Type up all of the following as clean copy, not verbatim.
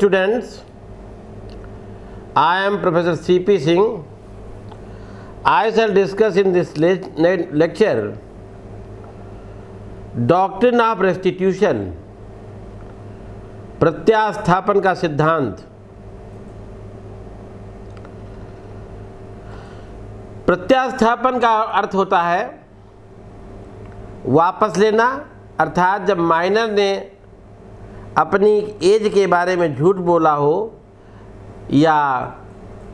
Students, I am Professor C.P. Singh. I shall discuss in this lecture Doctrine of Restitution, प्रत्यास्थापन का सिद्धांत। प्रत्यास्थापन का अर्थ होता है वापस लेना, अर्थात जब माइनर ने अपनी एज के बारे में झूठ बोला हो या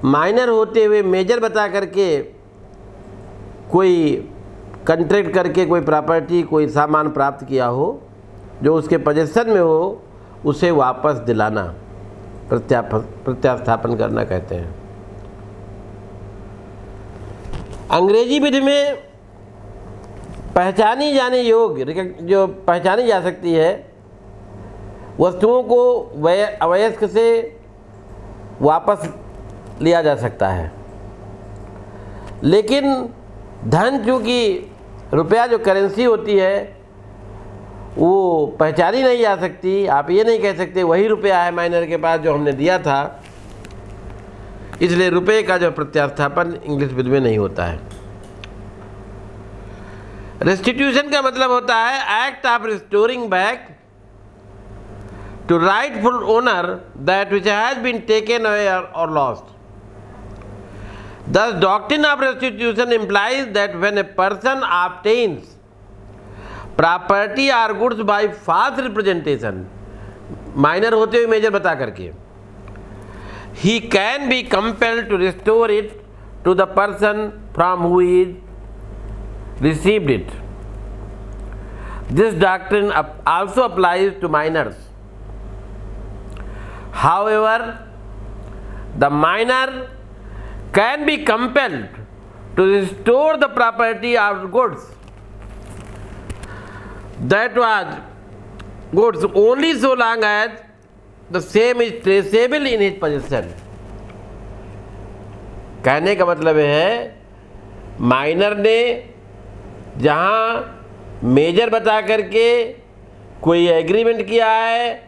माइनर होते हुए मेजर बता करके कोई कंट्रैक्ट करके कोई प्रॉपर्टी, कोई सामान प्राप्त किया हो जो उसके पोजेशन में हो, उसे वापस दिलाना प्रत्यास्थापन करना कहते हैं। अंग्रेजी विधि में पहचानी जाने योग्य, जो पहचानी जा सकती है वस्तुओं को अवयस्क से वापस लिया जा सकता है, लेकिन धन, चूँकि रुपया जो करेंसी होती है वो पहचानी नहीं जा सकती। आप ये नहीं कह सकते वही रुपया है माइनर के पास जो हमने दिया था, इसलिए रुपये का जो प्रत्यास्थापन इंग्लिश विधि में नहीं होता है। रेस्टिट्यूशन का मतलब होता है act of restoring back to rightful owner that which has been taken away or lost. Thus, doctrine of restitution implies that when a person obtains property or goods by false representation, minor होते हुए major बता करके, he can be compelled to restore it to the person from who he received it. This doctrine also applies to minors. However, the minor can be compelled to restore the property or goods that was goods only so long as the same is traceable in his possession. कहने का मतलब है minor ने जहाँ major बता करके कोई agreement किया है,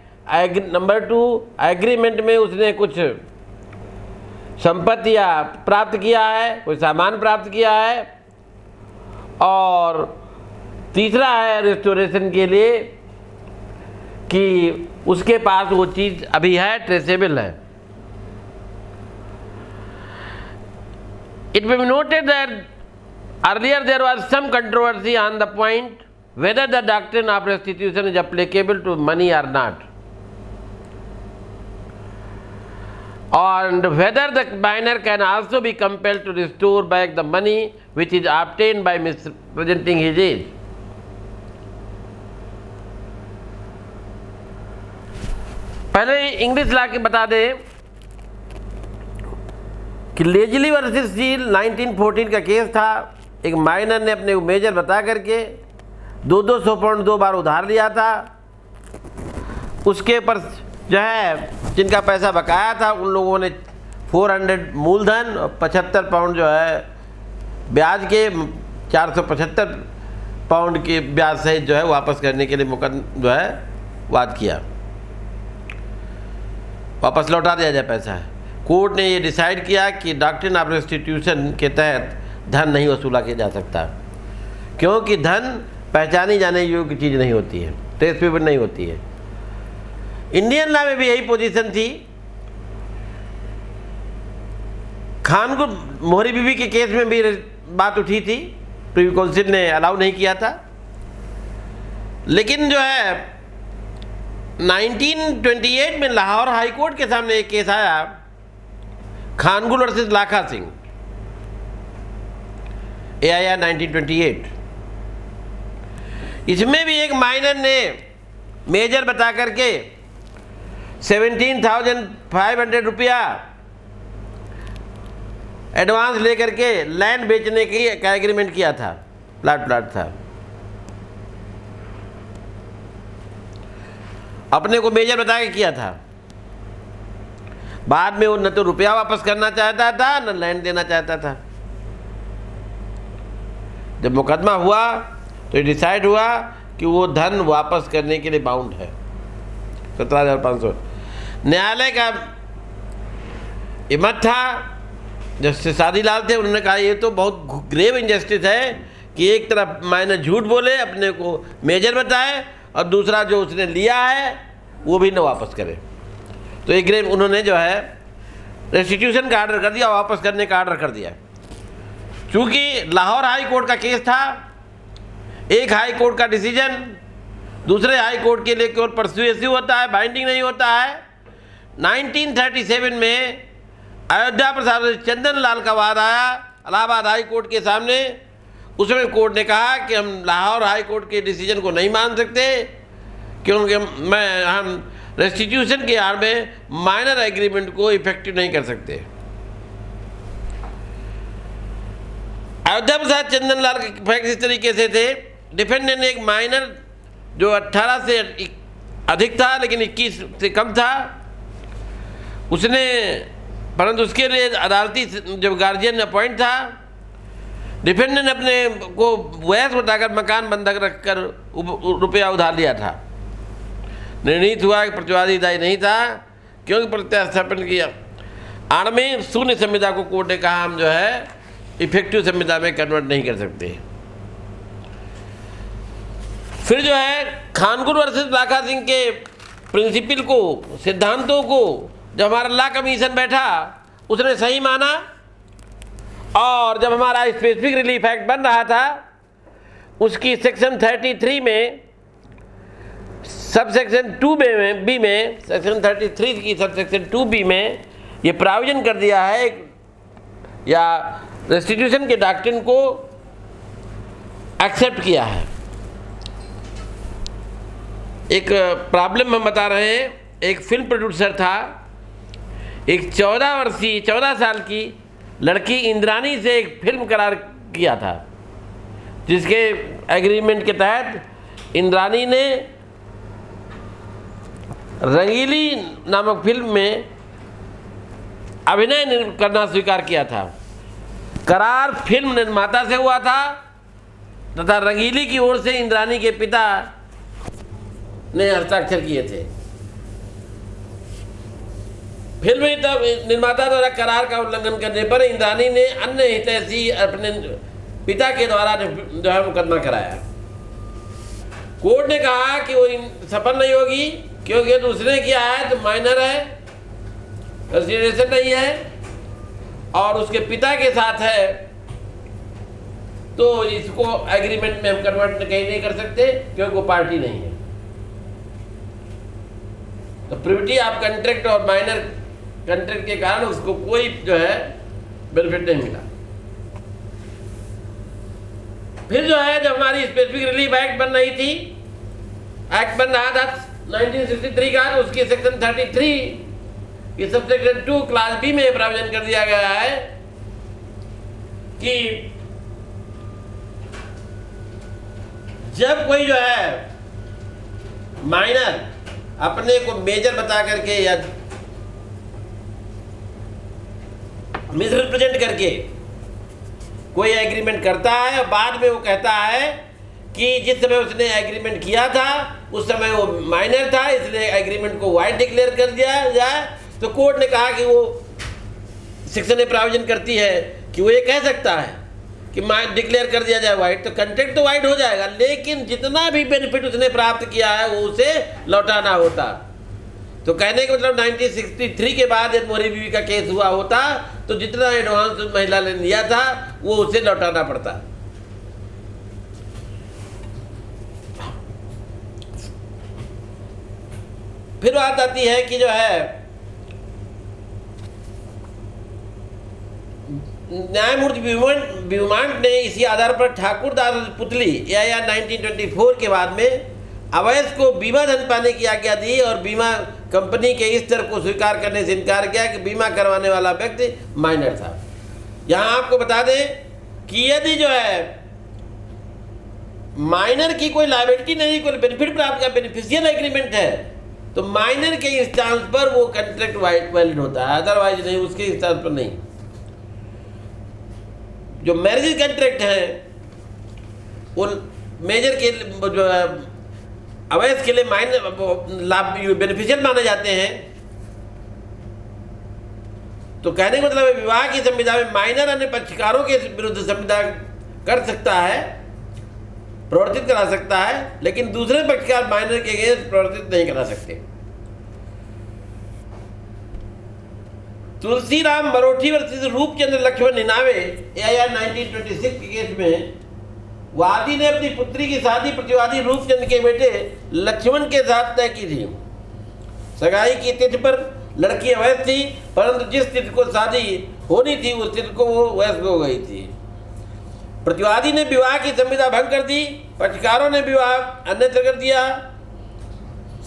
नंबर 2 एग्रीमेंट में उसने कुछ संपत्ति प्राप्त किया है, कोई सामान प्राप्त किया है, और तीसरा है रिस्टोरेशन के लिए कि उसके पास वो चीज़ अभी है, ट्रेसेबल है। It may be noted that earlier there was some controversy on the point whether the doctrine of restitution is applicable to money or not, and whether the minor can also be compelled to restore back the money which is obtained by misrepresenting his age. पहले English ला के बता दें कि Leslie versus seal 1914 का case था। एक minor ने अपने मेजर बता करके 200 पाउंड 2 बार उधार लिया था। उसके ऊपर जो है जिनका पैसा बकाया था उन लोगों ने 400 मूलधन और 75 पाउंड जो है ब्याज के 475 पाउंड के ब्याज सहित जो है वापस करने के लिए मुकदमा जो है वाद किया, वापस लौटा दिया जाए पैसा। कोर्ट ने ये डिसाइड किया कि डॉक्ट्रिन ऑफ रेस्टिट्यूशन के तहत धन नहीं वसूला किया जा सकता, क्योंकि धन पहचानी जाने योग्य चीज़ नहीं होती है, ट्रेसेबल नहीं होती है। इंडियन लॉ में भी यही पोजीशन थी। खान को मोहरी बीबी के केस में भी बात उठी थी, प्रीवी काउंसिल ने अलाउ नहीं किया था, लेकिन जो है 1928 में लाहौर हाई कोर्ट के सामने एक केस आया, खानगुल वर्सेस लाखा सिंह, AIR 1928। इसमें भी एक माइनर ने मेजर बता करके 17,500 रुपया एडवांस लेकर के लैंड बेचने की एग्रीमेंट किया था, प्लाट था। अपने को मेजर बता के किया था। बाद में वो न तो रुपया वापस करना चाहता था न लैंड देना चाहता था। जब मुकदमा हुआ तो डिसाइड हुआ कि वो धन वापस करने के लिए बाउंड है 17,500। न्यायालय का ये मत था, जस्टिस शादीलाल थे, उन्होंने कहा ये तो बहुत ग्रेव इनजस्टिस है कि एक तरफ माइनर झूठ बोले, अपने को मेजर बताए, और दूसरा जो उसने लिया है वो भी न वापस करे। तो एक ग्रेव उन्होंने जो है रेस्टिट्यूशन का आर्डर कर दिया, वापस करने का आर्डर कर दिया। चूँकि लाहौर हाई कोर्ट का केस था, एक हाई कोर्ट का डिसीजन दूसरे हाई कोर्ट के लिए केवल परसुएसिव होता है, बाइंडिंग नहीं होता है। 1937 में अयोध्या प्रसाद चंदन लाल का वाद आया इलाहाबाद हाई कोर्ट के सामने। उसमें कोर्ट ने कहा कि हम लाहौर हाई कोर्ट के डिसीजन को नहीं मान सकते, क्योंकि हम रेस्टिट्यूशन के आड़ में माइनर एग्रीमेंट को इफेक्टिव नहीं कर सकते। अयोध्या प्रसाद चंदन लाल के फैक्ट इस तरीके से थे, डिफेंडेंट ने एक माइनर जो 18 से अधिक था लेकिन 21 से कम था, उसने, परंतु उसके लिए अदालती जब गार्जियन अपॉइंट था, डिफेंडेंट अपने को वैस बताकर मकान बंधक रखकर रुपया उधार लिया था। निर्णीत हुआ कि प्रतिवादी दायी नहीं था, क्योंकि प्रत्यास्थापन की आड़ में शून्य संविदा को कोर्ट ने कहा हम जो है इफेक्टिव संविदा में कन्वर्ट नहीं कर सकते। फिर जो है खानपुर वर्सेस लाखा सिंह के प्रिंसिपल को, सिद्धांतों को जब हमारा लॉ कमीशन बैठा उसने सही माना, और जब हमारा स्पेसिफिक रिलीफ एक्ट बन रहा था उसकी सेक्शन 33 में सब सेक्शन 2B में सेक्शन 33 की सब सेक्शन 2B में ये प्राविजन कर दिया है, या रेस्टिट्यूशन के डॉक्ट्रिन को एक्सेप्ट किया है। एक प्रॉब्लम हम बता रहे हैं, एक फिल्म प्रोड्यूसर था, एक 14 साल की लड़की इंद्रानी से एक फिल्म करार किया था, जिसके एग्रीमेंट के तहत इंद्रानी ने रंगीली नामक फिल्म में अभिनय करना स्वीकार किया था। करार फिल्म निर्माता से हुआ था तथा रंगीली की ओर से इंद्रानी के पिता ने हस्ताक्षर किए थे। फिल्म निर्माता द्वारा करार का उल्लंघन करने पर इंद्रानी ने अन्य हितैषी अपने पिता के द्वारा जो है मुकदमा कराया। कोर्ट ने कहा कि वो सफल नहीं होगी, क्योंकि दूसरे किया है तो माइनर है, कंसीडरेशन नहीं है, और उसके पिता के साथ है, तो इसको एग्रीमेंट में हम कन्वर्ट कहीं नहीं कर सकते, क्योंकि वो पार्टी नहीं है। तो प्रिविटी ऑफ कंट्रैक्ट और माइनर कंट्रैक्ट के कारण उसको कोई जो है बेनिफिट नहीं मिला। फिर जो है जब हमारी स्पेसिफिक रिलीफ एक्ट बन रही थी, एक्ट बन रहा था 1963 का, तो उसकी सेक्शन 33 की सब सेक्शन 2 क्लास बी में प्रावधान कर दिया गया है कि जब कोई जो है माइनर अपने को मेजर बता करके या मिसरिप्रेजेंट करके कोई एग्रीमेंट करता है और बाद में वो कहता है कि जिस समय उसने एग्रीमेंट किया था उस समय वो माइनर था, इसलिए एग्रीमेंट को वाइड डिक्लेयर कर दिया जाए, तो कोर्ट ने कहा कि वो सेक्शन प्रावधान करती है कि वो ये कह सकता है कि डिक्लेयर कर दिया जाए वाइड, तो कंट्रैक्ट तो वाइड हो जाएगा, लेकिन जितना भी बेनिफिट उसने प्राप्त किया है वो उसे लौटाना होता। तो कहने का मतलब 1963 के बाद यदि मोहरी बीवी का केस हुआ होता तो जितना एडवांस उस महिला ने लिया था वो उसे लौटाना पड़ता। फिर बात आती है कि जो है न्यायमूर्ति ब्यूमांट ने इसी आधार पर ठाकुर दास पुतली या 1924 के बाद में अवैध को बीमा धन पाने की आज्ञा दी और बीमा कंपनी के इस स्तर को स्वीकार करने से इनकार किया कि बीमा करवाने वाला व्यक्ति माइनर था। यहाँ आपको बता दें कि यदि जो है माइनर की कोई लायबिलिटी नहीं, कोई बेनिफिट प्राप्त का बेनिफिशियल एग्रीमेंट है, तो माइनर के इंस्टांस पर वो कंट्रैक्ट वैलिड होता है, अदरवाइज नहीं, उसके इंस्टांस पर नहीं। जो मैरिज कंट्रैक्ट है वो मेजर के जो अवैध के लिए माइनर बेनिफिशियल माने जाते हैं, तो कहने का मतलब है विवाह की संविदा में माइनर अन्य पक्षकारों के विरुद्ध संविदा कर सकता है, प्रवर्तित करा सकता है, लेकिन दूसरे पक्षकार माइनर के अगेंस्ट प्रवर्तित नहीं करा सकते। तुलसीराम मरोठी वर्सेस रूपचंद्र लक्ष्मण निनावे AIR 1926 के केस में वादी ने अपनी पुत्री की शादी प्रतिवादी रूपचंद्र के बेटे लक्ष्मण के साथ तय की थी। सगाई की तिथि पर लड़की अवैध थी, परंतु जिस तिथि को शादी होनी थी उस तिथि को वो वयस्क हो गई थी। प्रतिवादी ने विवाह की संविदा भंग कर दी, पक्षकारों ने विवाह अन्यत्र कर दिया।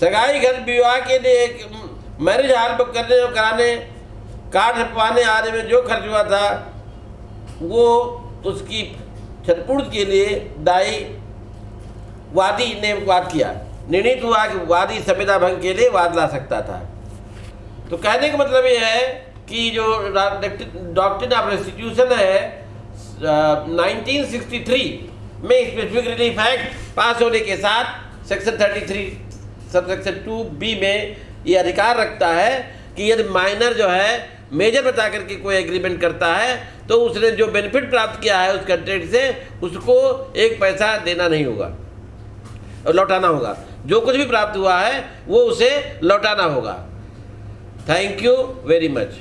सगाई घर विवाह के लिए मैरिज हॉल बुक करने और कराने, कार्ड छपवाने आदि में जो खर्च हुआ था वो उसकी क्षतिपूर्ति के लिए दायी वादी ने वाद किया। निर्णित हुआ कि वादी संविदा भंग के लिए वाद ला सकता था। तो कहने का मतलब ये है कि जो डॉक्ट्रिन ऑफ रेस्टिट्यूशन है 1963 में स्पेसिफिक रिलीफ एक्ट पास होने के साथ सेक्शन 33 सबसेक्शन 2B में ये अधिकार रखता है कि यदि माइनर जो है मेजर बता करके कोई एग्रीमेंट करता है तो उसने जो बेनिफिट प्राप्त किया है उस कंट्रैक्ट से उसको एक पैसा देना नहीं होगा और लौटाना होगा। जो कुछ भी प्राप्त हुआ है वो उसे लौटाना होगा। Thank you very much.